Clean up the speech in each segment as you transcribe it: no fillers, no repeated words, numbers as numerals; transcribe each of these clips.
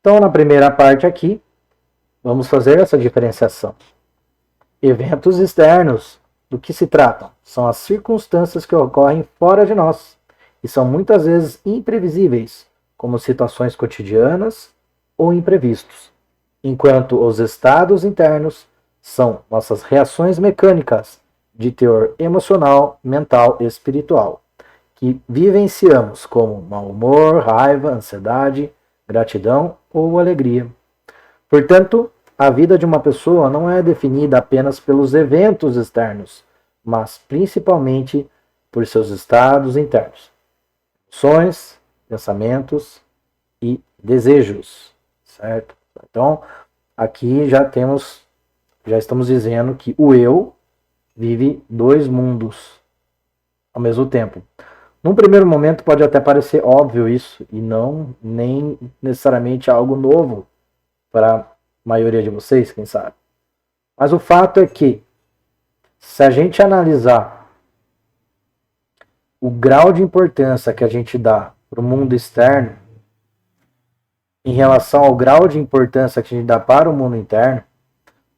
Então, na primeira parte aqui, vamos fazer essa diferenciação. Eventos externos, do que se tratam? São as circunstâncias que ocorrem fora de nós e são muitas vezes imprevisíveis, como situações cotidianas ou imprevistos, enquanto os estados internos são nossas reações mecânicas de teor emocional, mental e espiritual, que vivenciamos como mau humor, raiva, ansiedade, gratidão ou alegria. Portanto, a vida de uma pessoa não é definida apenas pelos eventos externos, mas principalmente por seus estados internos, emoções, pensamentos e desejos, certo? Então, aqui já estamos dizendo que o eu vive dois mundos ao mesmo tempo. Num primeiro momento pode até parecer óbvio isso e não nem necessariamente algo novo para a maioria de vocês, quem sabe. Mas o fato é que se a gente analisar o grau de importância que a gente dá para o mundo externo em relação ao grau de importância que a gente dá para o mundo interno,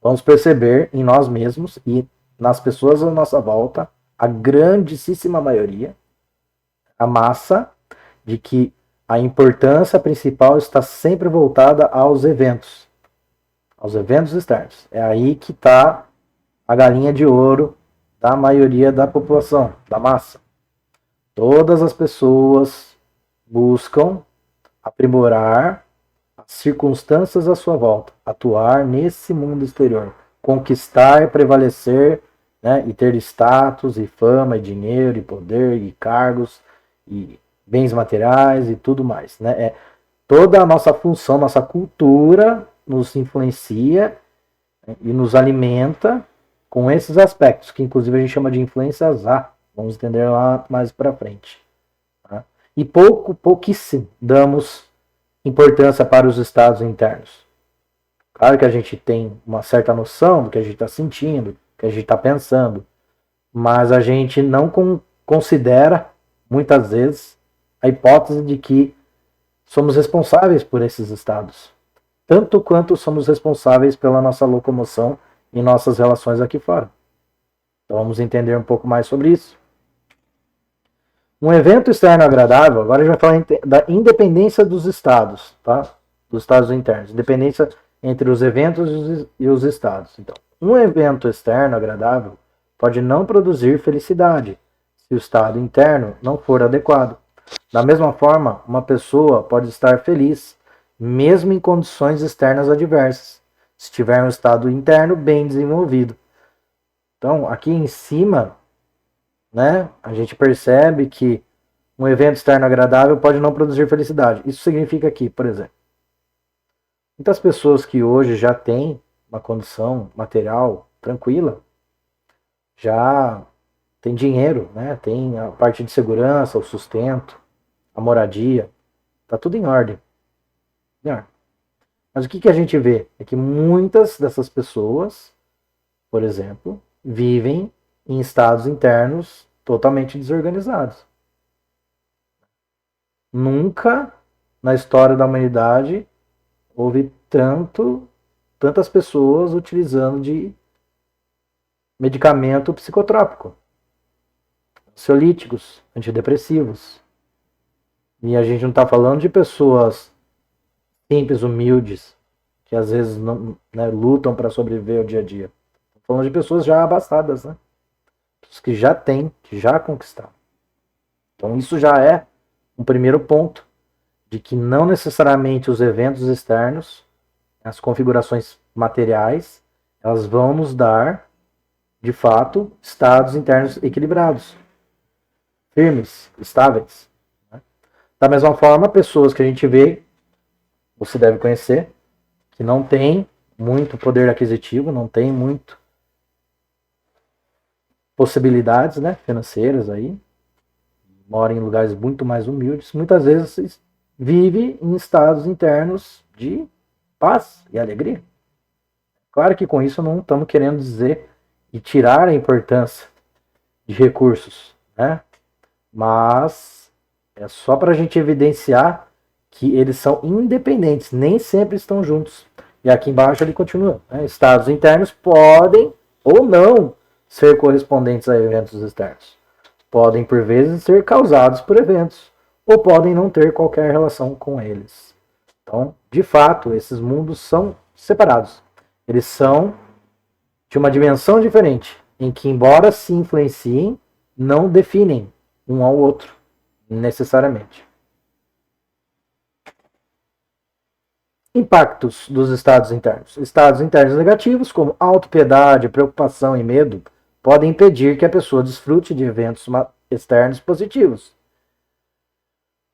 vamos perceber em nós mesmos e nas pessoas à nossa volta, a grandíssima maioria, a massa, de que a importância principal está sempre voltada aos eventos externos. É aí que está a galinha de ouro da maioria da população, da massa. Todas as pessoas buscam aprimorar as circunstâncias à sua volta, atuar nesse mundo exterior, conquistar, prevalecer, né, e ter status, e fama, e dinheiro, e poder, e cargos, e bens materiais e tudo mais. Né? Toda a nossa função, nossa cultura nos influencia, né, e nos alimenta com esses aspectos, que inclusive a gente chama de influências A. Vamos entender lá mais para frente. Tá? E pouquíssimo damos importância para os estados internos. Claro que a gente tem uma certa noção do que a gente está sentindo, do que a gente está pensando, mas a gente não considera, muitas vezes, a hipótese de que somos responsáveis por esses estados, tanto quanto somos responsáveis pela nossa locomoção e nossas relações aqui fora. Então vamos entender um pouco mais sobre isso. Um evento externo agradável, agora a gente vai falar da independência dos estados, tá? Dos estados internos, independência entre os eventos e os estados. Então, um evento externo agradável pode não produzir felicidade se o estado interno não for adequado. Da mesma forma, uma pessoa pode estar feliz mesmo em condições externas adversas, se tiver um estado interno bem desenvolvido. Então, aqui em cima, né, a gente percebe que um evento externo agradável pode não produzir felicidade. Isso significa que, por exemplo, muitas pessoas que hoje já têm uma condição material tranquila, já tem dinheiro, né, tem a parte de segurança, o sustento, a moradia, tá tudo em ordem. Mas o que a gente vê é que muitas dessas pessoas, por exemplo, vivem em estados internos totalmente desorganizados. Nunca na história da humanidade houve tantas pessoas utilizando de medicamento psicotrópico, ansiolíticos, antidepressivos. E a gente não está falando de pessoas simples, humildes, que às vezes não, né, lutam para sobreviver ao dia a dia. Estamos falando de pessoas já abastadas, né? Pessoas que já têm, que já conquistaram. Então isso já é um primeiro ponto de que não necessariamente os eventos externos, as configurações materiais, elas vão nos dar, de fato, estados internos equilibrados, firmes, estáveis. Né? Da mesma forma, pessoas que a gente vê, você deve conhecer, que não tem muito poder aquisitivo, não tem muito possibilidades, né, financeiras aí, mora em lugares muito mais humildes, muitas vezes vive em estados internos de paz e alegria. Claro que com isso não estamos querendo dizer e tirar a importância de recursos, né? Mas é só para a gente evidenciar que eles são independentes, nem sempre estão juntos. E aqui embaixo ele continua, né? Estados internos podem ou não ser correspondentes a eventos externos. Podem, por vezes, ser causados por eventos, ou podem não ter qualquer relação com eles. Então, de fato, esses mundos são separados. Eles são de uma dimensão diferente, em que, embora se influenciem, não definem um ao outro, necessariamente. Impactos dos estados internos. Estados internos negativos, como autopiedade, preocupação e medo, podem impedir que a pessoa desfrute de eventos externos positivos.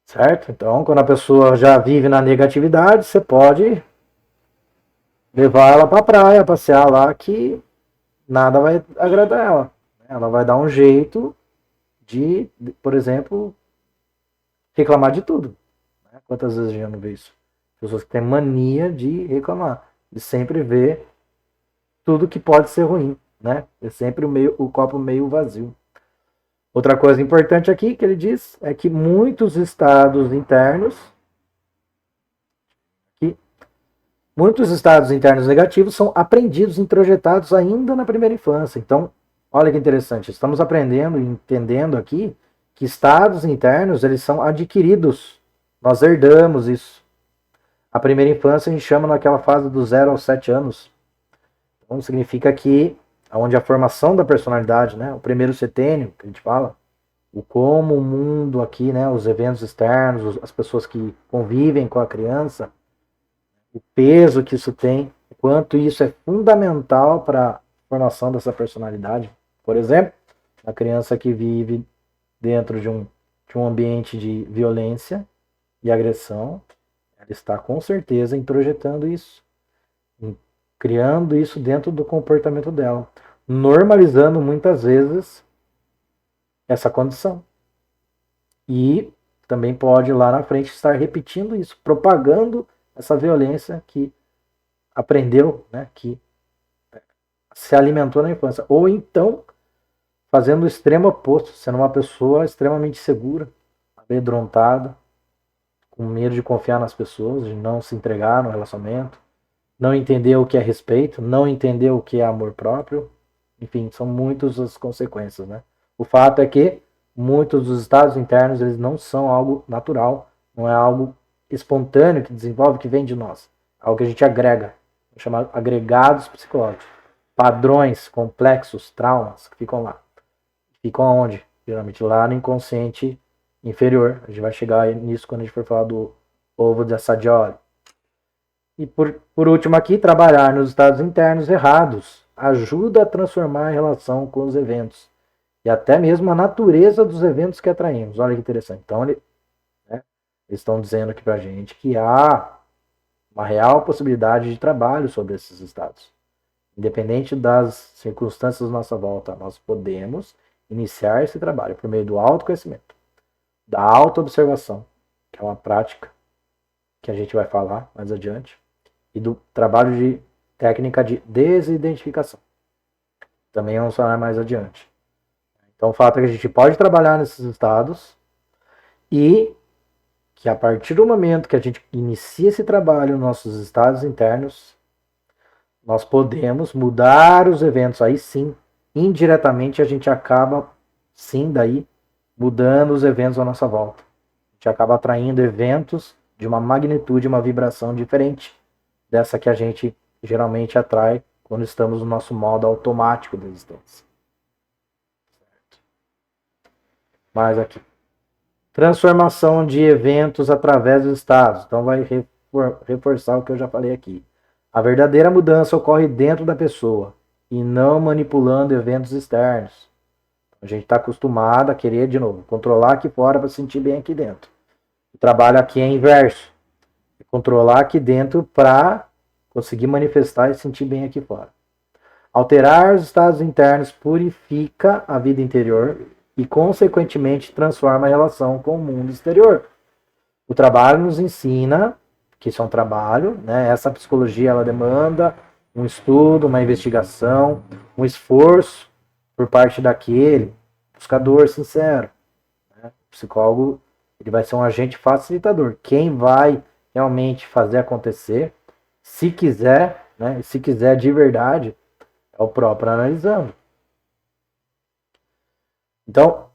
Certo? Então, quando a pessoa já vive na negatividade, você pode levar ela para a praia, passear lá, que nada vai agradar ela. Ela vai dar um jeito de, por exemplo, reclamar de tudo. Quantas vezes a gente não vê isso? Pessoas que têm mania de reclamar, de sempre ver tudo que pode ser ruim, né? É sempre o copo meio vazio. Outra coisa importante aqui que ele diz é que muitos estados internos negativos são aprendidos, introjetados ainda na primeira infância. Então, olha que interessante, estamos aprendendo e entendendo aqui que estados internos, eles são adquiridos. Nós herdamos isso. A primeira infância a gente chama naquela fase do 0 aos 7 anos. Então significa que onde a formação da personalidade, né, o primeiro setênio, que a gente fala, o como o mundo aqui, né, os eventos externos, as pessoas que convivem com a criança, o peso que isso tem, o quanto isso é fundamental para a formação dessa personalidade. Por exemplo, a criança que vive dentro de um ambiente de violência e agressão, ela está com certeza introjetando isso, criando isso dentro do comportamento dela, normalizando muitas vezes essa condição. E também pode lá na frente estar repetindo isso, propagando essa violência que aprendeu, né, que se alimentou na infância. Ou então fazendo o extremo oposto, sendo uma pessoa extremamente segura, amedrontada, com medo de confiar nas pessoas, de não se entregar no relacionamento, não entender o que é respeito, não entender o que é amor próprio. Enfim, são muitas as consequências, né? O fato é que muitos dos estados internos, eles não são algo natural, não é algo espontâneo que desenvolve, que vem de nós. É algo que a gente agrega, chamado agregados psicológicos. Padrões complexos, traumas que ficam lá. Ficam aonde? Geralmente lá no inconsciente inferior. A gente vai chegar nisso quando a gente for falar do ovo de Assagioli. E por último aqui, trabalhar nos estados internos errados ajuda a transformar a relação com os eventos. E até mesmo a natureza dos eventos que atraímos. Olha que interessante. Então, eles estão dizendo aqui pra gente que há uma real possibilidade de trabalho sobre esses estados. Independente das circunstâncias à nossa volta, nós podemos iniciar esse trabalho por meio do autoconhecimento, da autoobservação, que é uma prática que a gente vai falar mais adiante, e do trabalho de técnica de desidentificação. Também vamos falar mais adiante. Então o fato é que a gente pode trabalhar nesses estados e que a partir do momento que a gente inicia esse trabalho nos nossos estados internos, nós podemos mudar os eventos. Aí sim, indiretamente a gente acaba, sim, daí, mudando os eventos à nossa volta. A gente acaba atraindo eventos de uma magnitude, uma vibração diferente dessa que a gente geralmente atrai quando estamos no nosso modo automático da existência. Certo. Mais aqui. Transformação de eventos através dos estados. Então vai reforçar o que eu já falei aqui. A verdadeira mudança ocorre dentro da pessoa e não manipulando eventos externos. A gente está acostumado a querer, de novo, controlar aqui fora para se sentir bem aqui dentro. O trabalho aqui é inverso. É controlar aqui dentro para conseguir manifestar e sentir bem aqui fora. Alterar os estados internos purifica a vida interior e, consequentemente, transforma a relação com o mundo exterior. O trabalho nos ensina que isso é um trabalho, né? Essa psicologia ela demanda um estudo, uma investigação, um esforço por parte daquele buscador sincero, né? O psicólogo Ele vai ser um agente facilitador. Quem vai realmente fazer acontecer, se quiser, né, se quiser de verdade, é o próprio analisando. Então,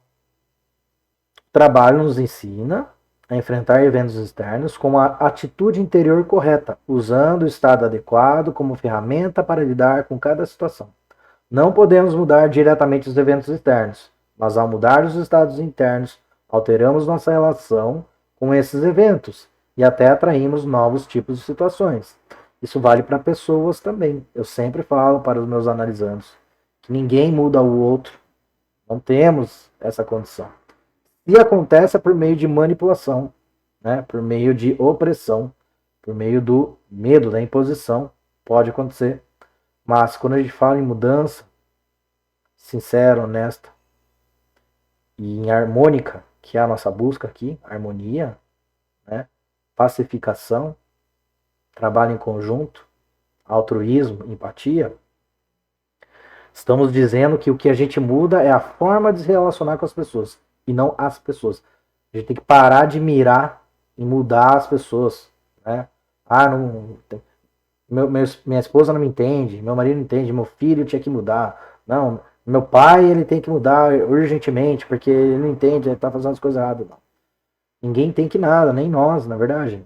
o trabalho nos ensina a enfrentar eventos externos com a atitude interior correta, usando o estado adequado como ferramenta para lidar com cada situação. Não podemos mudar diretamente os eventos externos, mas ao mudar os estados internos, alteramos nossa relação com esses eventos e até atraímos novos tipos de situações. Isso vale para pessoas também. Eu sempre falo para os meus analisandos que ninguém muda o outro. Não temos essa condição. E acontece por meio de manipulação, né? Por meio de opressão, por meio do medo, da imposição, pode acontecer. Mas quando a gente fala em mudança, sincera, honesta e em harmônica, que é a nossa busca aqui, harmonia, né? Pacificação, trabalho em conjunto, altruísmo, empatia, estamos dizendo que o que a gente muda é a forma de se relacionar com as pessoas e não as pessoas. A gente tem que parar de mirar em mudar as pessoas, né? Ah, não, minha esposa não me entende, meu marido não entende, meu filho tinha que mudar. Não, meu pai ele tem que mudar urgentemente porque ele não entende, ele está fazendo as coisas erradas. Não. Ninguém tem que nada, nem nós, na verdade.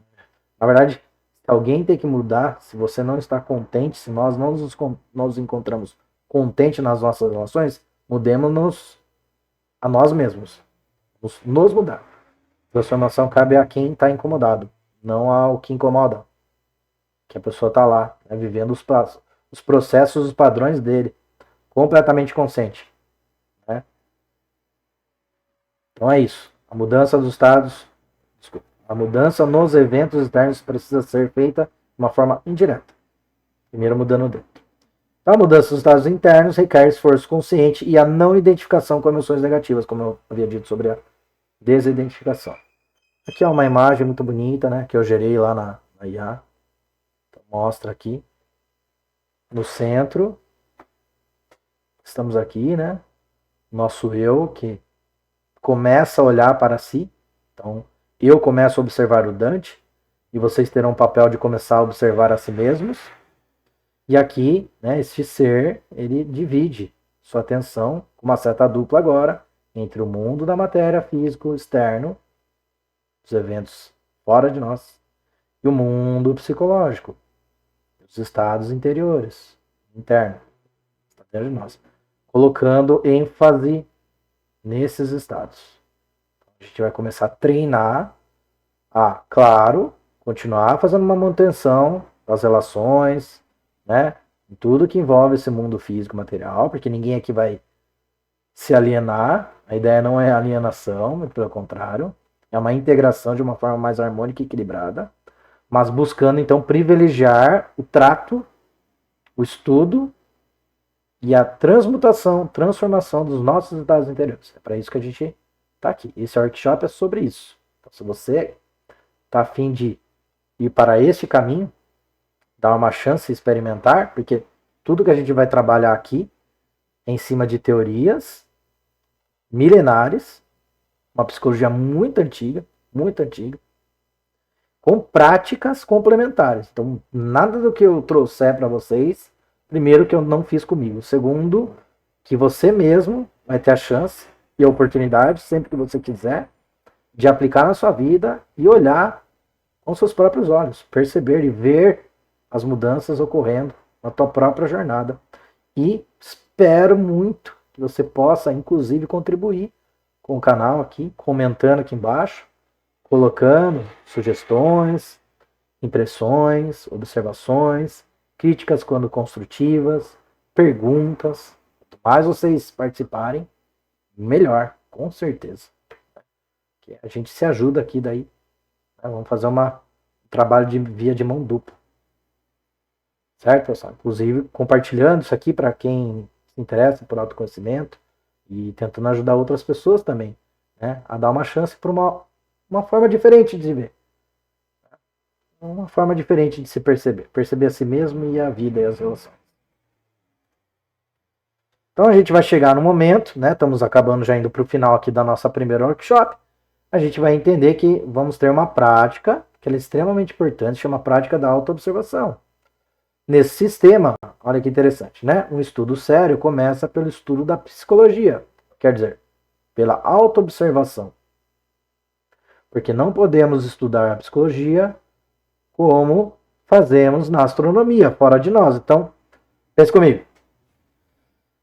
Na verdade, se alguém tem que mudar, se você não está contente, se nós não nos encontramos contente nas nossas relações, mudemos-nos a nós mesmos. Nos mudar. A transformação cabe a quem está incomodado, não ao que incomoda. Que a pessoa está lá, né, vivendo os processos, os padrões dele, completamente consciente. Né? Então é isso. A mudança dos estados, a mudança nos eventos externos precisa ser feita de uma forma indireta. Primeiro mudando dentro. A mudança dos estados internos requer esforço consciente e a não identificação com emoções negativas, como eu havia dito sobre a desidentificação. Aqui é uma imagem muito bonita, né, que eu gerei lá na IA. Então, mostra aqui no centro. Estamos aqui, né? Nosso eu que começa a olhar para si. Então, eu começo a observar o Dante e vocês terão o papel de começar a observar a si mesmos. E aqui, né, este ser, ele divide sua atenção com uma seta dupla agora entre o mundo da matéria físico externo, os eventos fora de nós, e o mundo psicológico, os estados interiores, interno, dentro de nós, colocando ênfase nesses estados. A gente vai começar a treinar a, claro, continuar fazendo uma manutenção das relações, né? Em tudo que envolve esse mundo físico material, porque ninguém aqui vai se alienar. A ideia não é alienação, mas pelo contrário, é uma integração de uma forma mais harmônica e equilibrada, mas buscando então privilegiar o trato, o estudo e a transmutação, transformação dos nossos estados interiores. É para isso que a gente está aqui. Esse workshop é sobre isso. Então, se você está a fim de ir para este caminho, dar uma chance de experimentar, porque tudo que a gente vai trabalhar aqui é em cima de teorias milenares, uma psicologia muito antiga, com práticas complementares. Então, nada do que eu trouxer para vocês, primeiro, que eu não fiz comigo. Segundo, que você mesmo vai ter a chance e a oportunidade, sempre que você quiser, de aplicar na sua vida e olhar com seus próprios olhos, perceber e ver as mudanças ocorrendo na tua própria jornada. E espero muito que você possa, inclusive, contribuir com o canal aqui, comentando aqui embaixo, colocando sugestões, impressões, observações, críticas quando construtivas, perguntas. Quanto mais vocês participarem, melhor, com certeza. Que a gente se ajuda aqui daí. Né? Vamos fazer um trabalho de via de mão dupla. Certo, pessoal? Inclusive, compartilhando isso aqui para quem se interessa por autoconhecimento e tentando ajudar outras pessoas também, né? A dar uma chance para uma forma diferente de ver. Uma forma diferente de se perceber. Perceber a si mesmo e a vida e as relações. Então a gente vai chegar no momento, né? Estamos acabando já indo para o final aqui da nossa primeira workshop. a gente vai entender que vamos ter uma prática, que ela é extremamente importante, chama prática da autoobservação. Nesse sistema, olha que interessante, né? Um estudo sério começa pelo estudo da psicologia, quer dizer, pela autoobservação. Porque não podemos estudar a psicologia como fazemos na astronomia, fora de nós. Então, pense comigo.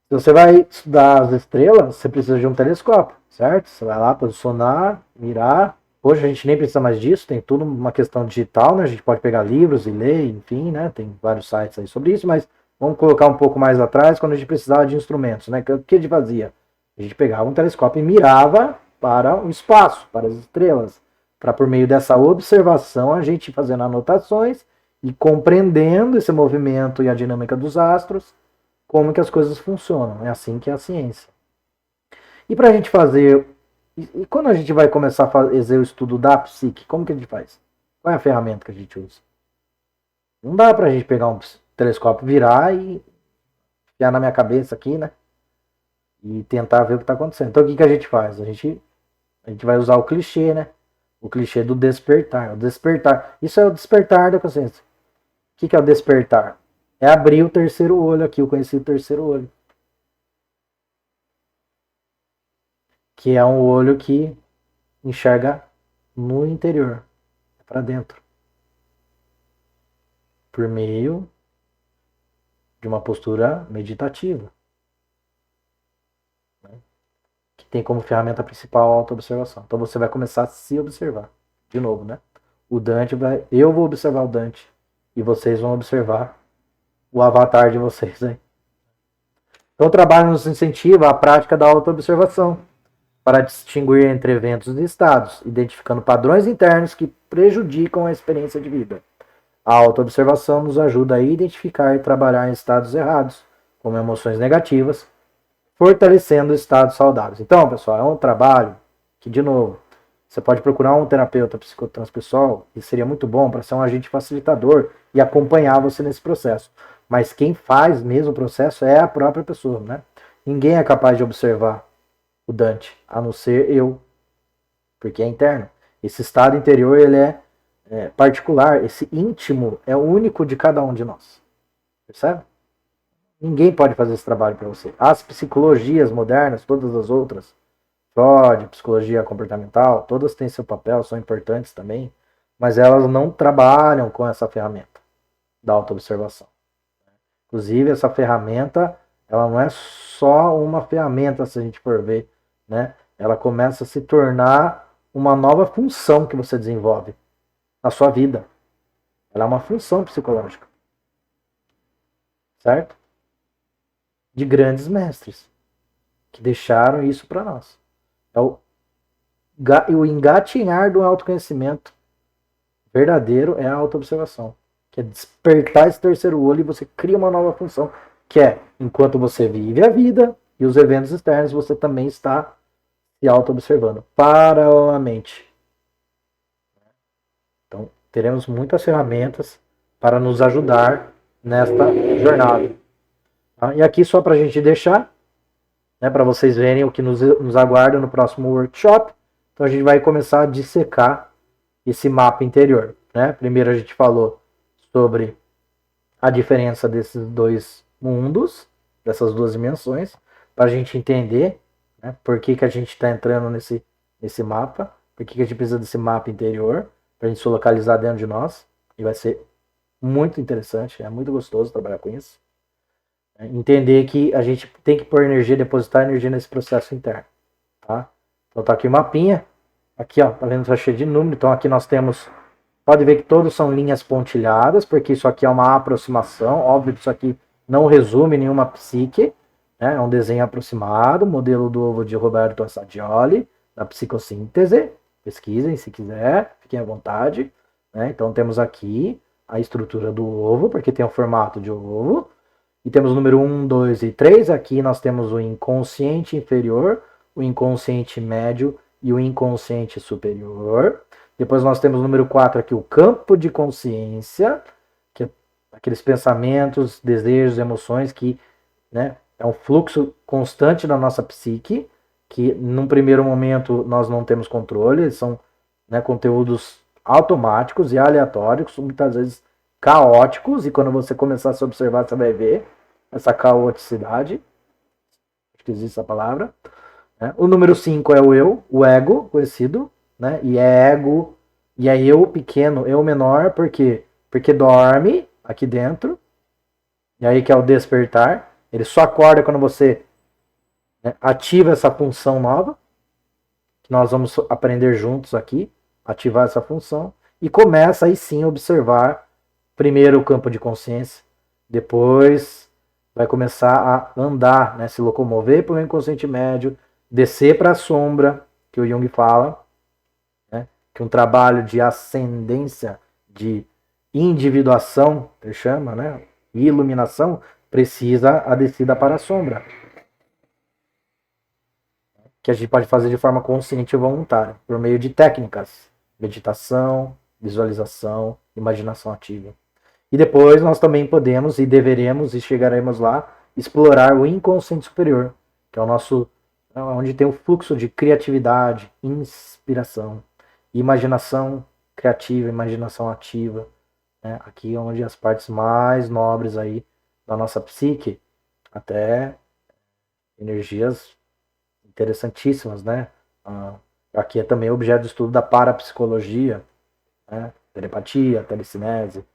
Se você vai estudar as estrelas, você precisa de um telescópio, certo? Você vai lá posicionar, mirar. Hoje a gente nem precisa mais disso, tem tudo uma questão digital, né? A gente pode pegar livros e ler, enfim, né? Tem vários sites aí sobre isso, mas vamos colocar um pouco mais atrás, quando a gente precisava de instrumentos, né? O que a gente fazia? A gente pegava um telescópio e mirava para o espaço, para as estrelas, para por meio dessa observação a gente fazendo anotações e compreendendo esse movimento e a dinâmica dos astros, como que as coisas funcionam. É assim que é a ciência. E para a gente fazer... E quando a gente vai começar a fazer o estudo da psique, como que a gente faz? Qual é a ferramenta que a gente usa? Não dá para a gente pegar um telescópio, virar e enfiar na minha cabeça aqui, né? E tentar ver o que está acontecendo. Então o que a gente faz? A gente vai usar o clichê, né? O clichê do despertar. O despertar. Isso é o despertar da consciência. O que é o despertar? É abrir o terceiro olho aqui, o conhecido terceiro olho. Que é um olho que enxerga no interior, para dentro, por meio de uma postura meditativa, né? Que tem como ferramenta principal a autoobservação. Então você vai começar a se observar, de novo, né? Eu vou observar o Dante e vocês vão observar o avatar de vocês aí. Então o trabalho nos incentiva a prática da autoobservação, para distinguir entre eventos e estados, identificando padrões internos que prejudicam a experiência de vida. A autoobservação nos ajuda a identificar e trabalhar em estados errados, como emoções negativas, fortalecendo estados saudáveis. Então, pessoal, é um trabalho que, de novo, você pode procurar um terapeuta psicotransepessoal, que seria muito bom para ser um agente facilitador e acompanhar você nesse processo. Mas quem faz mesmo o processo é a própria pessoa, né? Ninguém é capaz de observar o Dante, a não ser eu, porque é interno. Esse estado interior ele é particular, esse íntimo é único de cada um de nós. Percebe? Ninguém pode fazer esse trabalho para você. As psicologias modernas, todas as outras, Freud, psicologia comportamental, todas têm seu papel, são importantes também, mas elas não trabalham com essa ferramenta da autoobservação. Inclusive, essa ferramenta, ela não é só uma ferramenta, se a gente for ver, né? Ela começa a se tornar uma nova função que você desenvolve na sua vida. Ela é uma função psicológica, certo? De grandes mestres que deixaram isso para nós. É o engatinhar do autoconhecimento verdadeiro é a autoobservação, que é despertar esse terceiro olho e você cria uma nova função, que é, enquanto você vive a vida e os eventos externos, você também está se auto-observando paralelamente. Então, teremos muitas ferramentas para nos ajudar nesta jornada. Tá? E aqui, só para a gente deixar, né, para vocês verem o que nos aguarda no próximo workshop. Então, a gente vai começar a dissecar esse mapa interior. Né? Primeiro, a gente falou sobre a diferença desses dois mundos, dessas duas dimensões, para a gente entender, né, por que a gente está entrando nesse mapa, por que a gente precisa desse mapa interior, para a gente se localizar dentro de nós, e vai ser muito interessante, é muito gostoso trabalhar com isso. Entender que a gente tem que pôr energia, depositar energia nesse processo interno. Tá? Então tá aqui o mapinha, aqui ó, tá vendo, tá cheio de número, então aqui nós temos, pode ver que todos são linhas pontilhadas, porque isso aqui é uma aproximação, óbvio que isso aqui não resume nenhuma psique, né? É um desenho aproximado, modelo do ovo de Roberto Assadioli, da psicossíntese, pesquisem se quiser, fiquem à vontade, né? Então temos aqui a estrutura do ovo, porque tem o formato de ovo, e temos o número 1, 2 e 3, aqui nós temos o inconsciente inferior, o inconsciente médio e o inconsciente superior. Depois nós temos o número 4 aqui, o campo de consciência, que é aqueles pensamentos, desejos, emoções que, né, é um fluxo constante da nossa psique. que num primeiro momento nós não temos controle, eles são, né, conteúdos automáticos e aleatórios, muitas vezes caóticos, e quando você começar a se observar, você vai ver essa caoticidade, acho que existe essa palavra. Né? O número 5 é o eu, o ego, conhecido, né? E é ego, e é eu pequeno, eu menor, por quê? Porque dorme aqui dentro, e aí que é o despertar, ele só acorda quando você, né, ativa essa função nova, que nós vamos aprender juntos aqui, ativar essa função, e começa aí sim a observar primeiro o campo de consciência, depois vai começar a andar, né, se locomover pelo inconsciente médio, descer para a sombra, que o Jung fala, né, que um trabalho de ascendência, de individuação, ele chama, né, e iluminação, precisa a descida para a sombra, que a gente pode fazer de forma consciente e voluntária, por meio de técnicas, meditação, visualização, imaginação ativa. E depois nós também podemos e deveremos e chegaremos lá explorar o inconsciente superior, que é o nosso, onde tem o fluxo de criatividade, inspiração, imaginação criativa, imaginação ativa, né? Aqui é onde as partes mais nobres aí da nossa psique, até energias interessantíssimas, né? Aqui é também objeto de estudo da parapsicologia, né? Telepatia, telecinese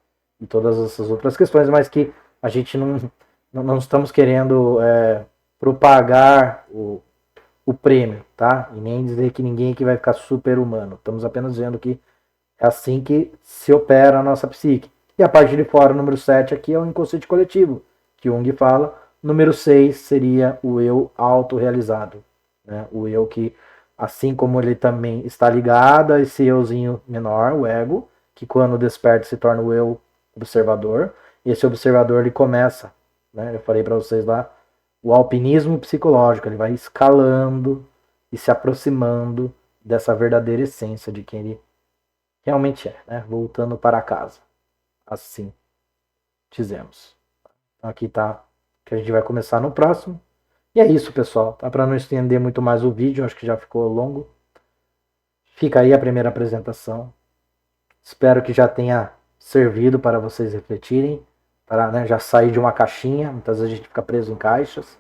e todas essas outras questões, mas que a gente não estamos querendo propagar o prêmio, tá? E nem dizer que ninguém aqui vai ficar super humano. Estamos apenas dizendo que é assim que se opera a nossa psique. E a parte de fora, o número 7 aqui é o inconsciente coletivo, que Jung fala. Número 6 seria o eu autorrealizado, né? O eu que, assim como ele também está ligado a esse euzinho menor, o ego, que quando desperta se torna o eu observador. E esse observador ele começa, né? Eu falei para vocês lá, o alpinismo psicológico, ele vai escalando e se aproximando dessa verdadeira essência de quem ele realmente é, né? Voltando para casa. Assim dizemos. Então aqui tá que a gente vai começar no próximo. E é isso, pessoal. Tá? Para não estender muito mais o vídeo, acho que já ficou longo. Fica aí a primeira apresentação. Espero que já tenha servido para vocês refletirem, para, né, já sair de uma caixinha. Muitas vezes a gente fica preso em caixas.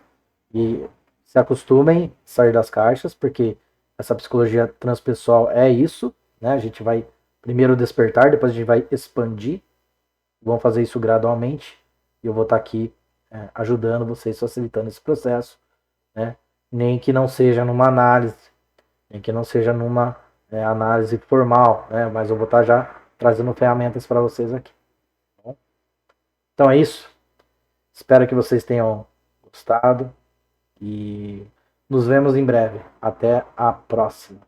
E se acostumem a sair das caixas, porque essa psicologia transpessoal é isso. Né? A gente vai primeiro despertar, depois a gente vai expandir. Vamos fazer isso gradualmente. E eu vou estar aqui ajudando vocês, facilitando esse processo. Né? Nem que não seja numa análise, nem que não seja numa análise formal, né? Mas eu vou estar já trazendo ferramentas para vocês aqui. Tá bom? Então é isso. Espero que vocês tenham gostado e nos vemos em breve. Até a próxima.